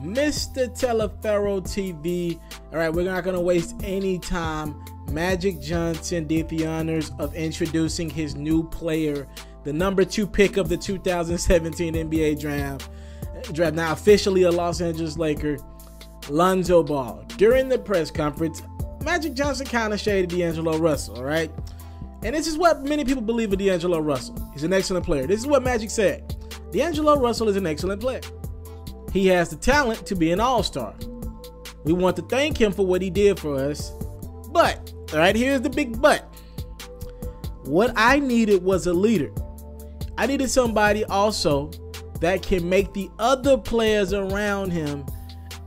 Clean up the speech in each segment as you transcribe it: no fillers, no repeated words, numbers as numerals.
Mr. Taliaferro TV. All right, we're not going to waste any time. Magic Johnson did the honors of introducing his new player, the number 2 pick of the 2017 NBA draft, now officially a Los Angeles Laker, Lonzo Ball. During the press conference, Magic Johnson kind of shaded D'Angelo Russell, all right? And this is what many people believe of D'Angelo Russell. He's an excellent player. This is what Magic said. D'Angelo Russell is an excellent player. He has the talent to be an all-star. We want to thank him for what he did for us. But, all right, here's the big but. What I needed was a leader. I needed somebody also that can make the other players around him,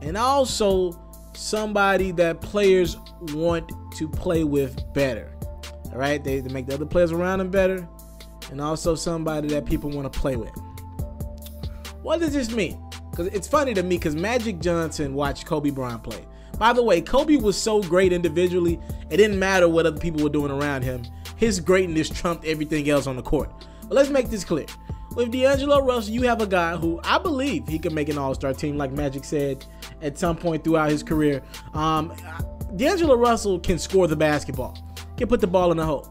and also somebody that players want to play with better. All right, they make the other players around him better, and also somebody that people want to play with. What does this mean? Because it's funny to me because Magic Johnson watched Kobe Bryant play. By the way, Kobe was so great individually, it didn't matter what other people were doing around him. His greatness trumped everything else on the court. But let's make this clear. With D'Angelo Russell, you have a guy who I believe he can make an all-star team, like Magic said at some point throughout his career. D'Angelo Russell can score the basketball, can put the ball in the hole.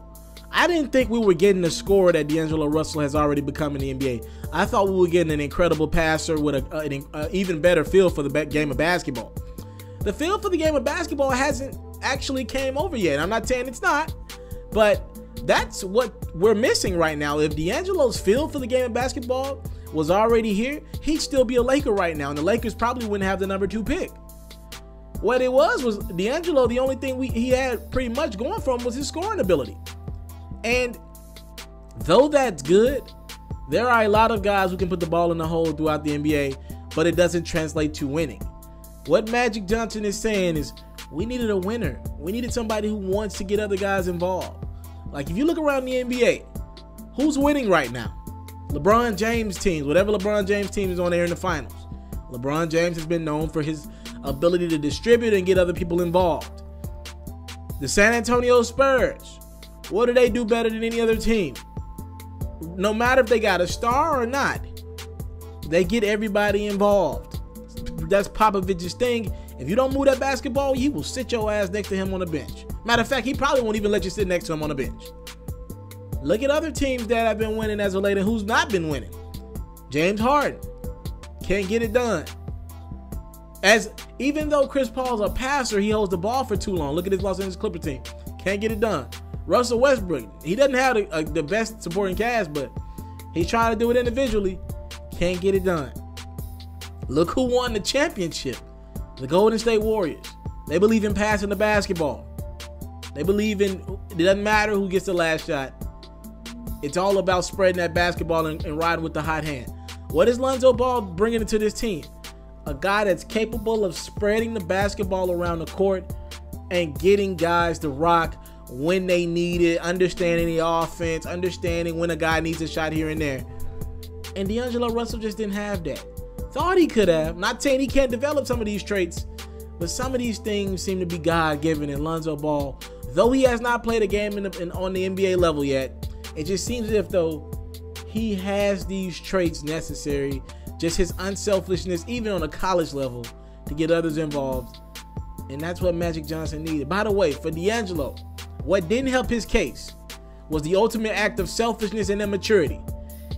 I didn't think we were getting the scorer that D'Angelo Russell has already become in the NBA. I thought we were getting an incredible passer with an even better feel for the game of basketball. The feel for the game of basketball hasn't actually came over yet. I'm not saying it's not, but that's what we're missing right now. If D'Angelo's feel for the game of basketball was already here, he'd still be a Laker right now, and the Lakers probably wouldn't have the number 2 pick. What it was D'Angelo, the only thing he had pretty much going for him was his scoring ability. And though that's good, there are a lot of guys who can put the ball in the hole throughout the NBA, but it doesn't translate to winning. What Magic Johnson is saying is, we needed a winner. We needed somebody who wants to get other guys involved. Like, if you look around the NBA, who's winning right now? LeBron James teams, whatever LeBron James team is on there in the finals. LeBron James has been known for his ability to distribute and get other people involved. The San Antonio Spurs, what do they do better than any other team? No matter if they got a star or not, they get everybody involved. That's Popovich's thing. If you don't move that basketball, he will sit your ass next to him on the bench. Matter of fact, he probably won't even let you sit next to him on the bench. Look at other teams that have been winning as of late and who's not been winning. James Harden can't get it done. Even though Chris Paul's a passer, he holds the ball for too long. Look at his Los Angeles Clipper team. Can't get it done. Russell Westbrook, he doesn't have the best supporting cast, but he's trying to do it individually. Can't get it done. Look who won the championship. The Golden State Warriors. They believe in passing the basketball. They believe in, it doesn't matter who gets the last shot. It's all about spreading that basketball and riding with the hot hand. What is Lonzo Ball bringing into this team? A guy that's capable of spreading the basketball around the court and getting guys to rock when they need it, understanding the offense, understanding when a guy needs a shot here and there. And D'Angelo Russell just didn't have that. Thought he could have. Not saying he can't develop some of these traits, but some of these things seem to be God-given in Lonzo Ball. Though he has not played a game on the NBA level yet, it just seems as if though he has these traits necessary, just his unselfishness, even on a college level, to get others involved. And that's what Magic Johnson needed. By the way, for D'Angelo, what didn't help his case was the ultimate act of selfishness and immaturity.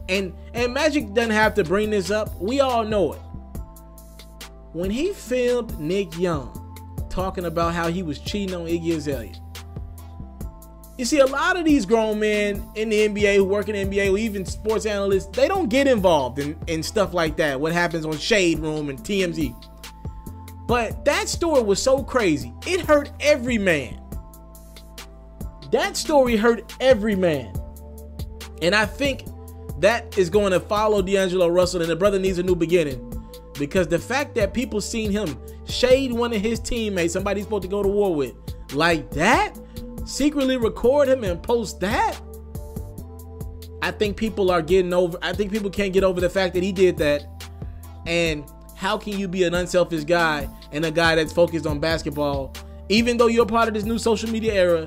And Magic doesn't have to bring this up. We all know it. When he filmed Nick Young talking about how he was cheating on Iggy Azalea. You see, a lot of these grown men in the NBA who work in the NBA, or even sports analysts, they don't get involved in stuff like that. What happens on Shade Room and TMZ. But that story was so crazy. It hurt every man. That story hurt every man. And I think that is going to follow D'Angelo Russell, and the brother needs a new beginning. Because the fact that people seen him shade one of his teammates, somebody he's supposed to go to war with, like that, secretly record him and post that, I think people are getting over, I think people can't get over the fact that he did that. And how can you be an unselfish guy and a guy that's focused on basketball, even though you're part of this new social media era,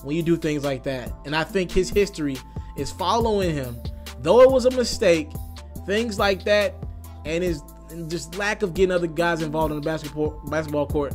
when you do things like that? And I think his history is following him. Though it was a mistake, things like that, and his and just lack of getting other guys involved in the basketball court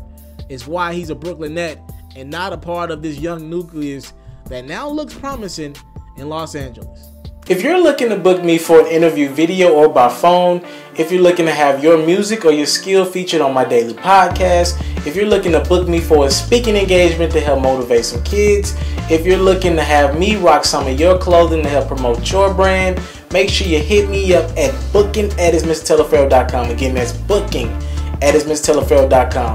is why he's a Brooklyn Net and not a part of this young nucleus that now looks promising in Los Angeles. If you're looking to book me for an interview video or by phone, if you're looking to have your music or your skill featured on my daily podcast, if you're looking to book me for a speaking engagement to help motivate some kids, if you're looking to have me rock some of your clothing to help promote your brand, make sure you hit me up at booking@itsmrtaliaferro.com. Again, that's booking@itsmrtaliaferro.com.